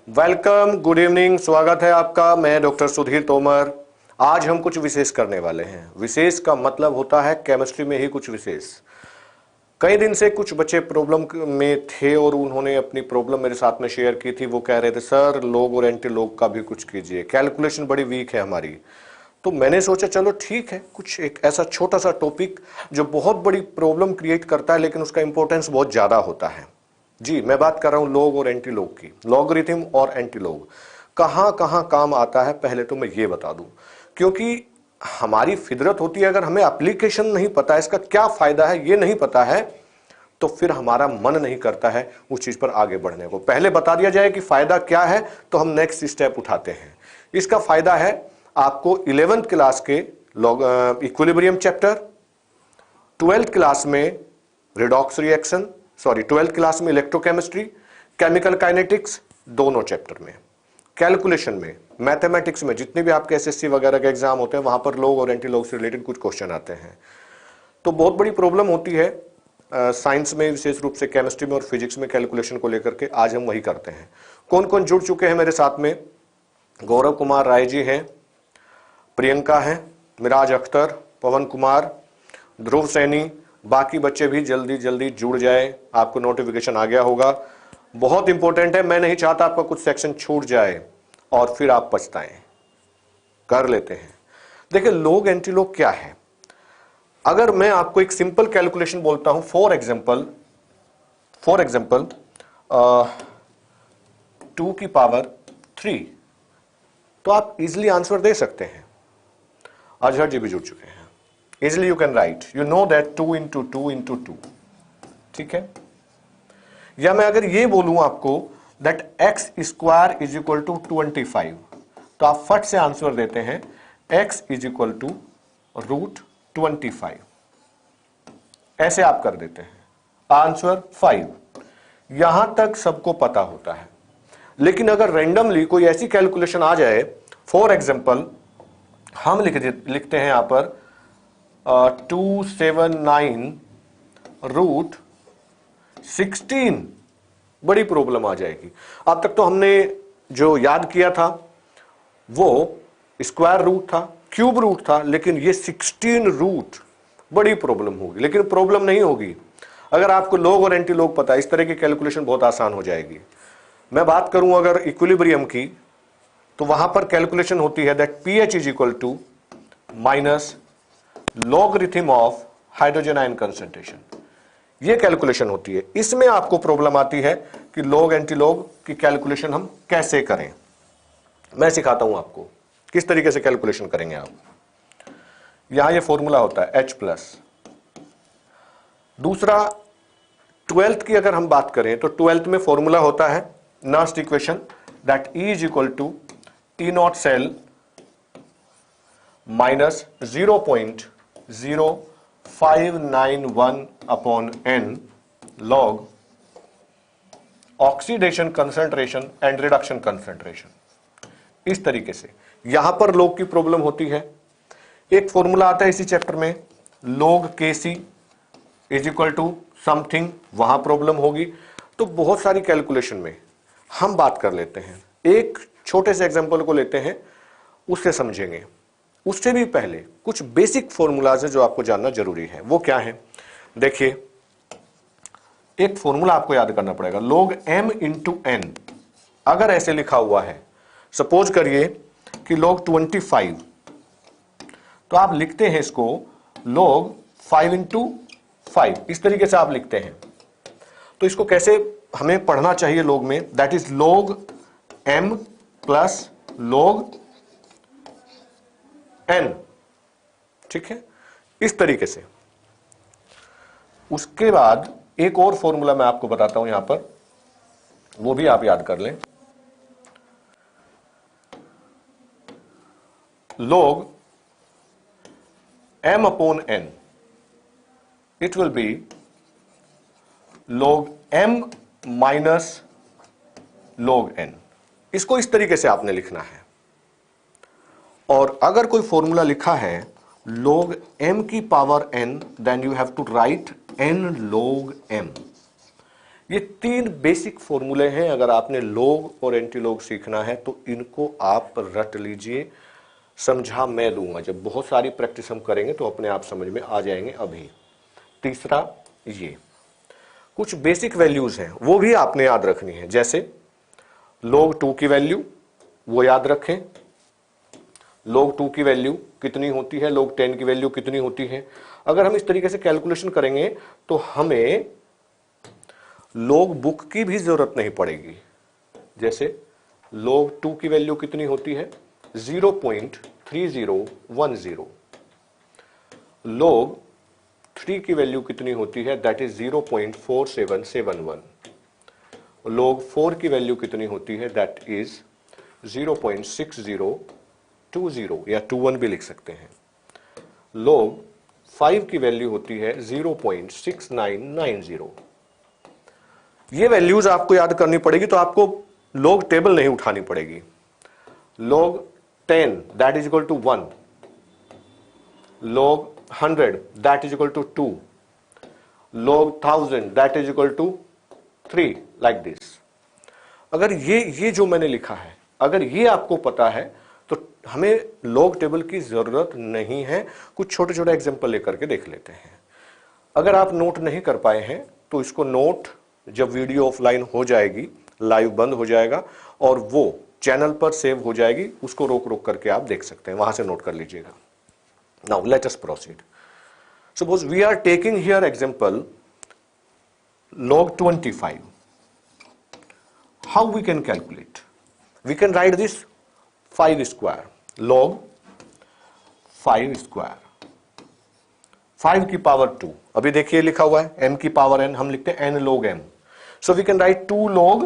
Welcome, good evening. स्वागत है आपका। मैं डॉक्टर सुधीर तोमर। आज हम कुछ विशेष करने वाले हैं। विशेष का मतलब होता है केमिस्ट्री में ही कुछ विशेष। कई दिन से कुछ बच्चे प्रॉब्लम में थे और उन्होंने अपनी प्रॉब्लम मेरे साथ में शेयर की थी। वो कह रहे थे सर लॉग और एंटी लॉग का भी कुछ कीजिए, कैलकुलेशन बड़ी वीक है हमारी। तो मैंने सोचा चलो ठीक है, कुछ एक ऐसा छोटा सा टॉपिक जो बहुत बड़ी प्रॉब्लम क्रिएट करता है लेकिन उसका इंपॉर्टेंस बहुत ज्यादा होता है। जी, मैं बात कर रहा हूं लॉग और एंटी लॉग की। लॉगरिथम और एंटी लॉग कहां कहां काम आता है पहले तो मैं ये बता दूं, क्योंकि हमारी फितरत होती है अगर हमें एप्लीकेशन नहीं पता है, इसका क्या फायदा है ये नहीं पता है, तो फिर हमारा मन नहीं करता है उस चीज पर आगे बढ़ने को। पहले बता दिया जाए कि फायदा क्या है तो हम नेक्स्ट स्टेप उठाते हैं। इसका फायदा है आपको 11th क्लास के इक्विलिब्रियम चैप्टर, 12th क्लास में रिडॉक्स रिएक्शन, 12th क्लास में इलेक्ट्रोकेमिस्ट्री, केमिकल काइनेटिक्स, दोनों चैप्टर में, कैलकुलेशन में, मैथमेटिक्स में, जितने भी आपके एसएससी वगैरह के एग्जाम होते हैं वहां पर लॉग और एंटी लॉग से रिलेटेड कुछ क्वेश्चन आते हैं। तो बहुत बड़ी प्रॉब्लम होती है साइंस में, विशेष रूप से केमिस्ट्री में और फिजिक्स में कैलकुलेशन को लेकर के। आज हम वही करते हैं। कौन कौन जुड़ चुके हैं मेरे साथ में? गौरव कुमार राय जी हैं, प्रियंका है, मिराज अख्तर, पवन कुमार, ध्रुव सैनी। बाकी बच्चे भी जल्दी जल्दी जुड़ जाए, आपको नोटिफिकेशन आ गया होगा। बहुत इंपॉर्टेंट है, मैं नहीं चाहता आपका कुछ सेक्शन छूट जाए और फिर आप पछताएं। कर लेते हैं। देखिए लॉग एंटी लॉग क्या है। अगर मैं आपको एक सिंपल कैलकुलेशन बोलता हूं, फॉर एग्जांपल 2 की पावर 3, तो आप इजिली आंसर दे सकते हैं। अजहर जी भी जुड़ चुके हैं। Easily you can write, you know that 2 into 2 into 2, ठीक है। या मैं अगर ये बोलूं आपको that X square is equal to 25, तो आप फट से आंसर देते हैं एक्स इज इक्वल टू √25। ऐसे आप कर देते हैं, आंसर 5। यहां तक सबको पता होता है। लेकिन अगर रैंडमली कोई ऐसी कैलकुलेशन आ जाए, फॉर एग्जाम्पल हम लिखते हैं यहां पर 279√16, बड़ी प्रॉब्लम आ जाएगी। अब तक तो हमने जो याद किया था वो स्क्वायर रूट था, क्यूब रूट था, लेकिन ये 16 रूट, बड़ी प्रॉब्लम होगी। लेकिन प्रॉब्लम नहीं होगी अगर आपको लॉग और एंटी लॉग पता है। इस तरह की कैलकुलेशन बहुत आसान हो जाएगी। मैं बात करूं अगर इक्विलिब्रियम की, तो वहां पर कैलकुलेशन होती है that pH is equal to minus logarithm of hydrogen ion concentration. ये कैलकुलेशन होती है। इसमें आपको प्रॉब्लम आती है कि लॉग एंटी लॉग की कैलकुलेशन हम कैसे करें। मैं सिखाता हूं आपको किस तरीके से कैलकुलेशन करेंगे आप। यहां ये फॉर्मूला होता है H+। दूसरा 12th की अगर हम बात करें तो 12th में फॉर्मूला होता है Nernst equation that E is equal to T0 cell minus 0.0591 upon n log oxidation concentration and reduction concentration. इस तरीके से यहां पर लॉग की प्रॉब्लम होती है। एक फॉर्मूला आता है इसी चैप्टर में log Kc is equal to something, वहां प्रॉब्लम होगी। तो बहुत सारी कैलकुलेशन में हम बात कर लेते हैं। एक छोटे से एग्जांपल को लेते हैं, उससे समझेंगे। उससे भी पहले कुछ बेसिक फॉर्मूलाज है जो आपको जानना जरूरी है। वो क्या है? देखिए एक फॉर्मूला आपको याद करना पड़ेगा, log m इंटू n। अगर ऐसे लिखा हुआ है, सपोज करिए कि log 25, तो आप लिखते हैं इसको log 5 इंटू 5, इस तरीके से आप लिखते हैं। तो इसको कैसे हमें पढ़ना चाहिए log में? That is log m plus log n, ठीक है, इस तरीके से। उसके बाद एक और फॉर्मूला मैं आपको बताता हूं यहां पर, वो भी आप याद कर लें। log m upon n, it will be log m minus log n। इसको इस तरीके से आपने लिखना है। और अगर कोई फॉर्मूला लिखा है log m की power n, then you have to write n log m। ये 3 बेसिक फॉर्मूले हैं। अगर आपने लॉग और एंटीलॉग सीखना है तो इनको आप रट लीजिए। समझा मैं दूंगा, जब बहुत सारी प्रैक्टिस हम करेंगे तो अपने आप समझ में आ जाएंगे। अभी तीसरा, ये कुछ बेसिक वैल्यूज हैं वो भी आपने याद रखनी है। जैसे log 2 की वैल्यू वो याद रखें। log 2 की वैल्यू कितनी होती है, log 10 की वैल्यू कितनी होती है। अगर हम इस तरीके से कैलकुलेशन करेंगे तो हमें log बुक की भी जरूरत नहीं पड़ेगी। जैसे log 2 की वैल्यू कितनी होती है, 0.3010। log 3 की वैल्यू कितनी होती है, दैट इज 0.4771। log 4 की वैल्यू कितनी होती है, दैट इज 0.6020 या 21 भी लिख सकते हैं। log 5 की वैल्यू होती है 0.6990। ये वैल्यूज आपको याद करनी पड़ेगी, तो आपको log टेबल नहीं उठानी पड़ेगी। log 10 that is equal to 1, log 100 that is equal to 2, log 1000 that is equal to 3, like this. अगर ये जो मैंने लिखा है, अगर ये आपको पता है तो हमें log टेबल की जरूरत नहीं है। कुछ छोटे छोटे एग्जांपल लेकर के देख लेते हैं। अगर आप नोट नहीं कर पाए हैं तो इसको नोट, जब वीडियो ऑफलाइन हो जाएगी, लाइव बंद हो जाएगा और वो चैनल पर सेव हो जाएगी, उसको रोक रोक करके आप देख सकते हैं, वहां से नोट कर लीजिएगा। Now let us proceed. Suppose we are taking here example log 25. How we can calculate? We can write this 5 square, log 5 square, 5 की पावर 2। अभी देखिए लिखा हुआ है m की पावर n, हम लिखते हैं n log m। So we can write 2 log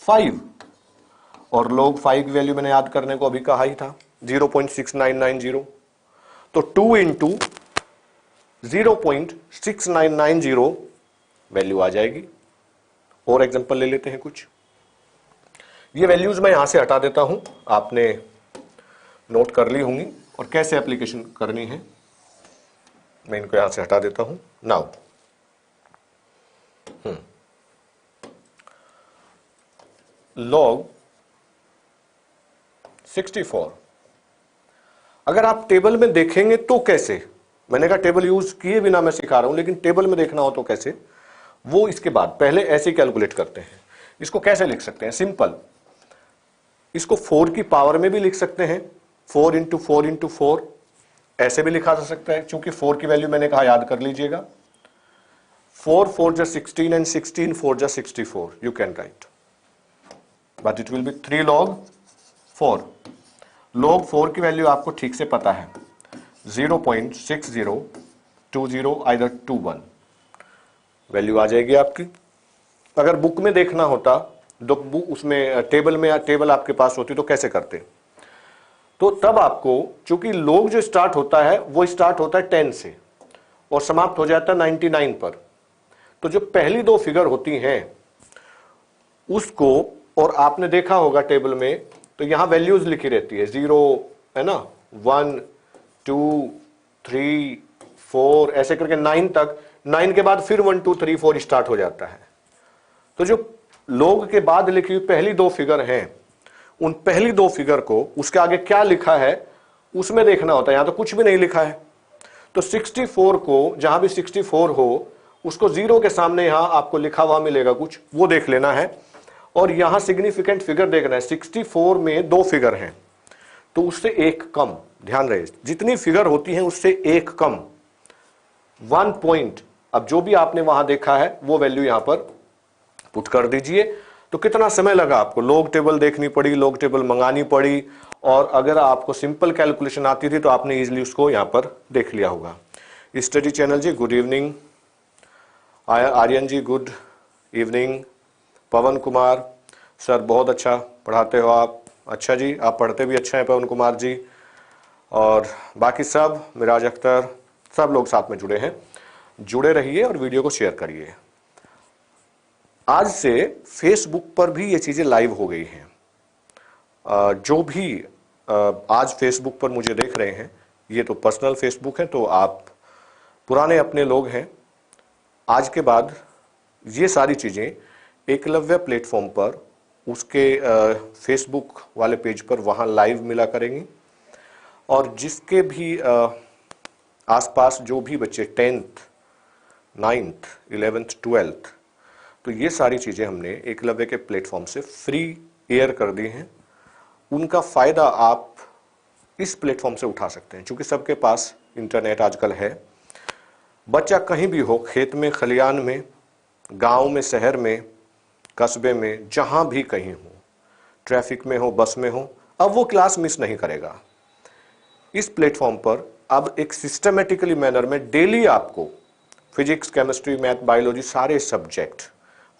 5, और log 5 की वैल्यू मैंने याद करने को अभी कहा ही था 0.6990। तो 2 इंटू 0.6990 वैल्यू आ जाएगी। और एग्जांपल ले लेते हैं कुछ। ये वैल्यूज मैं यहां से हटा देता हूं, आपने नोट कर ली होंगी, और कैसे एप्लीकेशन करनी है मैं इनको यहां से हटा देता हूं। नाउ log 64, अगर आप टेबल में देखेंगे तो कैसे, मैंने कहा टेबल यूज किए बिना मैं सिखा रहा हूं, लेकिन टेबल में देखना हो तो कैसे, वो इसके बाद पहले ऐसे कैलकुलेट करते हैं। इसको कैसे लिख सकते हैं, सिंपल, इसको 4 की पावर में भी लिख सकते हैं, 4 इंटू 4 इंटू 4 ऐसे भी लिखा जा सकता है। क्योंकि 4 की वैल्यू मैंने कहा याद कर लीजिएगा, 4 4 जा 16 एंड 16 4 जा 64, you can right, but it will be 3 log 4। log 4 की वैल्यू आपको ठीक से पता है 0.6020 आइदर 21 वैल्यू आ जाएगी आपकी। अगर बुक में देखना होता तो उसमें टेबल आपके पास होती तो कैसे करते, तो तब आपको, चूंकि log जो स्टार्ट होता है वो स्टार्ट होता है 10 से और समाप्त हो जाता है 99 पर। तो जो पहली 2 फिगर होती हैं उसको, और आपने देखा होगा टेबल में तो यहां वैल्यूज लिखी रहती है, 0 है ना, 1 2 3 4 ऐसे करके 9 तक, 9 के बाद फिर 1 2 3 4 स्टार्ट हो जाता है। तो जो log के बाद लिखी हुई पहली 2 फिगर हैं, उन पहली 2 फिगर को उसके आगे क्या लिखा है उसमें देखना होता है। यहां तो कुछ भी नहीं लिखा है, तो 64 को जहां भी 64 हो उसको 0 के सामने यहां आपको लिखा हुआ मिलेगा कुछ, वो देख लेना है। और यहां सिग्निफिकेंट फिगर देखना है, 64 में 2 फिगर हैं तो उससे एक कम, ध्यान रहे जितनी फिगर होती है उससे एक कम 1 पॉइंट। अब जो भी आपने वहां देखा है वो वैल्यू यहां पर पुट कर दीजिए। तो कितना समय लगा आपको, log टेबल देखनी पड़ी, log टेबल मंगानी पड़ी, और अगर आपको सिंपल कैलकुलेशन आती थी तो आपने इजीली उसको यहां पर देख लिया होगा। स्टडी चैनल जी गुड इवनिंग, आर्यन जी गुड इवनिंग, पवन कुमार सर बहुत अच्छा पढ़ाते हो आप, अच्छा जी आप पढ़ते भी अच्छा है पवन कुमार जी, और बाकी सब, मिराज अख्तर, सब लोग साथ में जुड़े हैं, जुड़े रहिए और वीडियो को शेयर करिए। आज से फेसबुक पर भी ये चीजें लाइव हो गई हैं। जो भी आज फेसबुक पर मुझे देख रहे हैं, ये तो पर्सनल फेसबुक है, तो आप पुराने अपने लोग हैं। आज के बाद ये सारी चीज़ें एकलव्य प्लेटफॉर्म पर उसके फेसबुक वाले पेज पर वहाँ लाइव मिला करेंगी। और जिसके भी आसपास जो भी बच्चे 10th, 9th, 11th, 12th, तो ये सारी चीज़ें हमने एकलव्य के प्लेटफॉर्म से फ्री एयर कर दी हैं। उनका फ़ायदा आप इस प्लेटफॉर्म से उठा सकते हैं, क्योंकि सबके पास इंटरनेट आजकल है। बच्चा कहीं भी हो, खेत में, खलियान में, गांव में, शहर में, कस्बे में, जहां भी कहीं हो, ट्रैफिक में हो, बस में हो, अब वो क्लास मिस नहीं करेगा। इस प्लेटफॉर्म पर अब एक सिस्टमेटिकली मैनर में डेली आपको फिजिक्स, केमिस्ट्री, मैथ, बायोलॉजी सारे सब्जेक्ट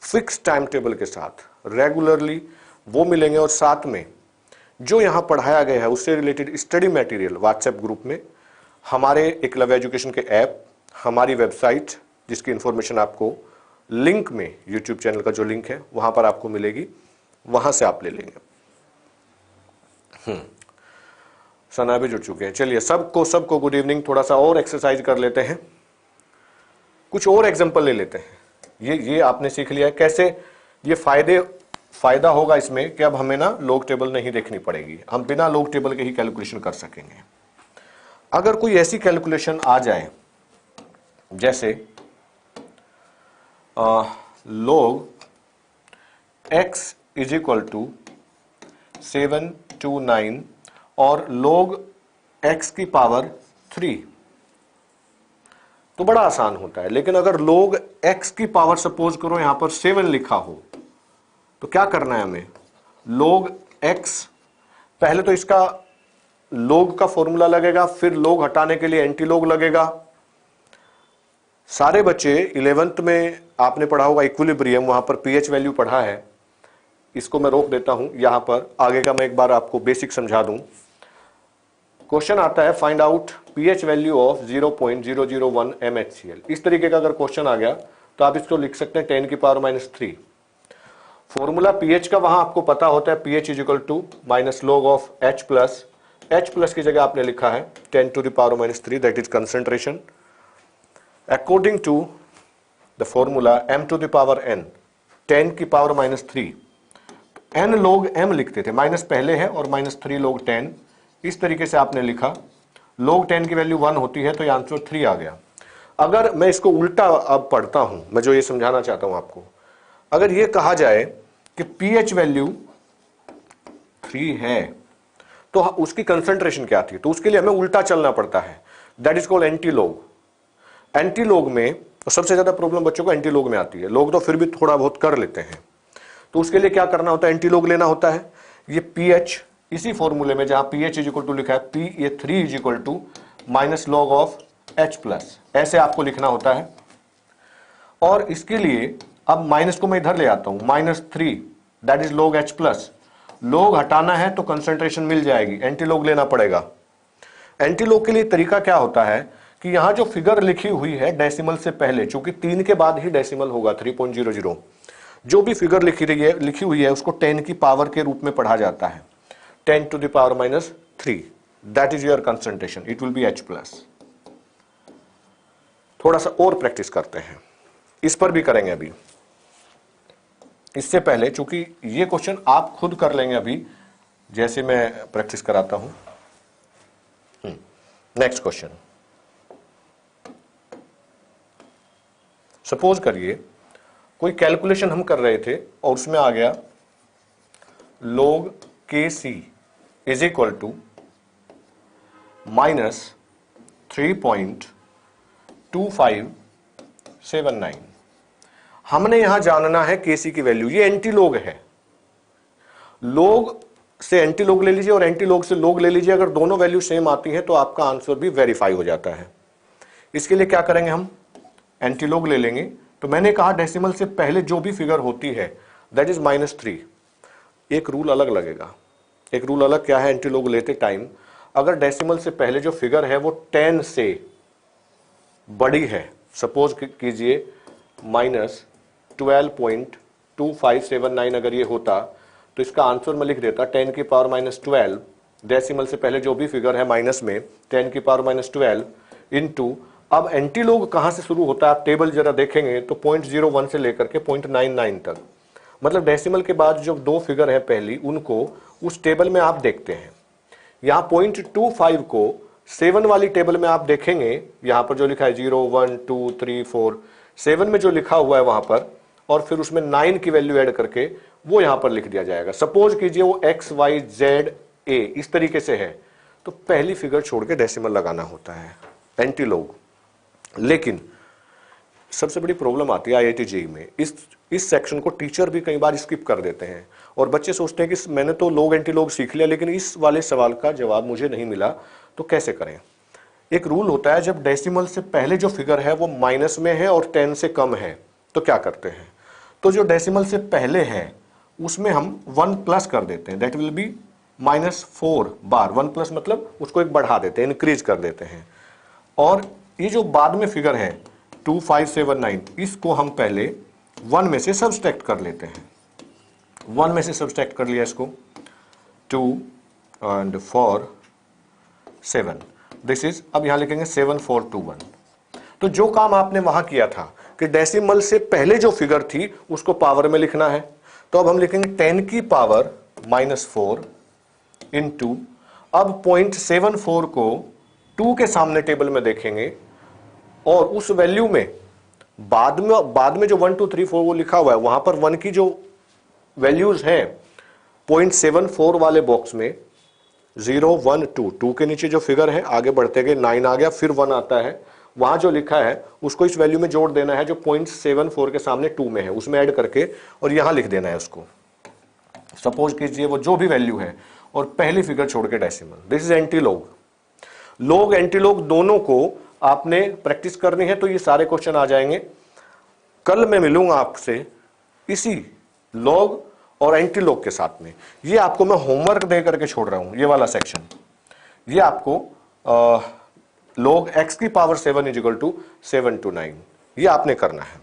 फिक्स टाइम टेबल के साथ रेगुलरली वो मिलेंगे। और साथ में जो यहाँ पढ़ाया गया है उससे related study material WhatsApp group में, हमारे एकलव्य एजुकेशन के ऐप, हमारी वेबसाइट जिसकी इंफॉर्मेशन आपको लिंक में, यूट्यूब चैनल का जो लिंक है वहां पर आपको मिलेगी, वहां से आप ले लेंगे। सना भी जुड़ चुके हैं। चलिए सबको गुड इवनिंग। थोड़ा सा और एक्सरसाइज कर लेते हैं, कुछ और एग्जांपल ले लेते हैं। ये आपने सीख लिया है कैसे ये फायदा होगा इसमें कि अब हमें ना लॉग टेबल नहीं देखनी पड़ेगी, हम बिना लॉग टेबल के ही कैलकुलेशन कर सकेंगे। अगर कोई ऐसी कैलकुलेशन आ जाए जैसे log x is equal to 729 और log x की पावर 3, तो बड़ा आसान होता है। लेकिन अगर log x की पावर सपोज करो यहां पर 7 लिखा हो, तो क्या करना है हमें? log x, पहले तो इसका log का फॉर्मूला लगेगा, फिर log हटाने के लिए एंटी log लगेगा। सारे बच्चे 11th में आपने पढ़ा होगा इक्विलिब्रियम, वहां पर pH वैल्यू पढ़ा है। इसको मैं रोक देता हूं, यहां पर आगे का मैं एक बार आपको बेसिक समझा दूं। क्वेश्चन आता है find out pH value of 0.001 MHCl। इस तरीके का अगर क्वेश्चन आ गया तो आप इसको लिख सकते हैं 10 की पावर -3। फॉर्मूला pH का वहां आपको पता होता है, pH is equal to minus log of H plus, H plus की जगह आपने लिखा है 10 to the power -3, that is concentration. According to the formula m to the power n, 10 की पावर -3, n log m लिखते थे, माइनस पहले है और -3 log 10, इस तरीके से आपने लिखा। log 10 की वैल्यू 1 होती है तो ये आंसर 3 आ गया। अगर मैं इसको उल्टा अब पढ़ता हूं, मैं जो ये समझाना चाहता हूं आपको, अगर ये कहा जाए कि pH वैल्यू 3 है तो उसकी कंसंट्रेशन क्या थी, तो उसके लिए हमें उल्टा चलना पड़ता है, that is called anti log. Anti log में सबसे ज्यादा प्रॉब्लम बच्चों को एंटी लॉग में आती है, लोग तो फिर भी थोड़ा बहुत कर लेते हैं। तो उसके लिए क्या करना होता है, एंटी लॉग लेना होता है। ये pH इसी फॉर्मूले में जहां pH इज इक्वल टू लिखा है, ये 3 is equal to minus log of H plus, ऐसे आपको लिखना होता है। और इसके लिए अब माइनस को मैं इधर ले आता हूं, -3 that is log H plus. log हटाना है तो कंसंट्रेशन मिल जाएगी, एंटी लॉग लेना पड़ेगा। एंटी लॉग के लिए तरीका क्या होता है कि यहां जो फिगर लिखी हुई है डेसिमल से पहले, चूंकि 3 के बाद ही डेसिमल होगा 3.00, जो भी फिगर लिखी हुई है उसको 10 की पावर के रूप में पढ़ा जाता है, 10 to the power -3, that is your concentration, it will be H plus. थोड़ा सा और प्रैक्टिस करते हैं, इस पर भी करेंगे अभी। इससे पहले चूंकि ये क्वेश्चन आप खुद कर लेंगे अभी, जैसे मैं प्रैक्टिस कराता हूं। नेक्स्ट क्वेश्चन, सपोज करिए कोई कैलकुलेशन हम कर रहे थे और उसमें आ गया log Kc is equal to -3.2579। हमने यहां जानना है Kc की वैल्यू, ये एंटी लॉग है। log से एंटी लॉग ले लीजिए और एंटी लॉग से log ले लीजिए, अगर दोनों वैल्यू सेम आती है तो आपका आंसर भी वेरीफाई हो जाता है। इसके लिए क्या करेंगे, हम एंटी लॉग ले लेंगे। तो मैंने कहा डेसिमल से पहले जो भी फिगर होती है दैट इज -3। एक रूल अलग लगेगा, एक रूल अलग क्या है, एंटी लॉग लेते टाइम अगर डेसिमल से पहले जो फिगर है वो 10 से बड़ी है, सपोज कीजिए -12.2579 अगर ये होता तो इसका आंसर मैं लिख देता 10 की पावर -12, डेसिमल से पहले जो भी फिगर है माइनस में 10 की पावर -12 इंटू अब एंटी लॉग कहां से शुरू होता है, आप टेबल जरा देखेंगे तो 0.01 से लेकर के 0.99 तक, मतलब डेसिमल के बाद जो दो फिगर है पहली, उनको उस टेबल में आप देखते हैं। यहां 0.25 को 7 वाली टेबल में आप देखेंगे, यहां पर जो लिखा है 0 1 2 3 4, 7 में जो लिखा हुआ है वहां पर, और फिर उसमें 9 की वैल्यू ऐड करके वो यहां पर लिख दिया जाएगा। सपोज कीजिए वो XYZA इस तरीके से है, तो पहली फिगर छोड़ के डेसिमल लगाना होता है एंटी लॉग। लेकिन सबसे बड़ी प्रॉब्लम आती है IIT JEE में, इस सेक्शन को टीचर भी कई बार स्किप कर देते हैं और बच्चे सोचते हैं कि मैंने तो लॉग एंटी लॉग सीख लिया लेकिन इस वाले सवाल का जवाब मुझे नहीं मिला, तो कैसे करें। एक रूल होता है, जब डेसिमल से पहले जो फिगर है वो माइनस में है और 10 से कम है तो क्या करते हैं, तो जो डेसिमल से पहले है उसमें हम 1 प्लस कर देते हैं, that will be -4 bar. 1 plus मतलब उसको एक बढ़ा देते हैं, इंक्रीज कर देते हैं। और ये जो बाद में फिगर है 2579, इसको हम पहले 1 में से सब्सट्रैक्ट कर लेते हैं। 1 में से सब्सट्रैक्ट कर लिया इसको, 2 and 4 7, दिस इज, अब यहां लिखेंगे 7421। तो जो काम आपने वहां किया था कि डेसिमल से पहले जो फिगर थी उसको पावर में लिखना है, तो अब हम लिखेंगे 10 की पावर -4 इंटू, अब 0.74 को 2 के सामने टेबल में देखेंगे और उस वैल्यू में बाद में जो 1 2 3 4 वो लिखा हुआ है वहां पर 1 की जो वैल्यूज हैं 0.74 वाले बॉक्स में 0 1 2, 2 के नीचे जो फिगर है आगे बढ़ते गए 9 आ गया, फिर 1 आता है, वहां जो लिखा है उसको इस वैल्यू में जोड़ देना है जो 0.74 के सामने 2 में है, उसमें ऐड करके और यहां लिख देना है उसको। सपोज कीजिए वो जो भी वैल्यू है और पहली फिगर छोड़ के decimal. This is anti log. Log anti log दोनों को आपने प्रैक्टिस करनी है, तो ये सारे क्वेश्चन आ जाएंगे। कल मैं मिलूंगा आपसे इसी लॉग और एंटी लॉग के साथ में। ये आपको मैं होमवर्क दे करके छोड़ रहा हूं, ये वाला सेक्शन, ये आपको log x की पावर 7 = 7 to 9, ये आपने करना है।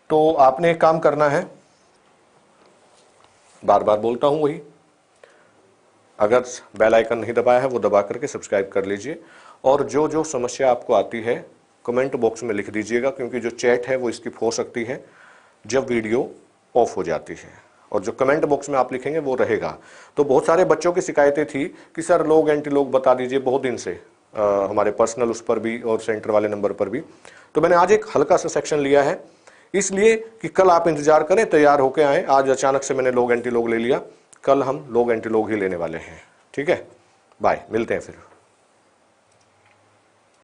तो आपने एक काम करना है, बार बार बोलता हूं वही, अगर बेल आइकन नहीं दबाया है वो दबा करके सब्सक्राइब कर लीजिए, और जो जो समस्या आपको आती है कमेंट बॉक्स में लिख दीजिएगा, क्योंकि जो चैट है वो स्किप हो सकती है जब वीडियो ऑफ हो जाती है, और जो कमेंट बॉक्स में आप लिखेंगे वो रहेगा। तो बहुत सारे बच्चों की शिकायतें थी कि सर लॉग एंटी लॉग बता दीजिए, बहुत दिन से हमारे पर्सनल उस पर भी और सेंटर वाले नंबर पर भी। तो मैंने आज एक हल्का सा सेक्शन लिया है, इसलिए कि कल आप इंतजार करें, तैयार होके आए। आज अचानक से मैंने लॉग एंटी लॉग ले लिया, कल हम लॉग एंटी लॉग ही लेने वाले हैं। ठीक है, बाय, मिलते हैं फिर।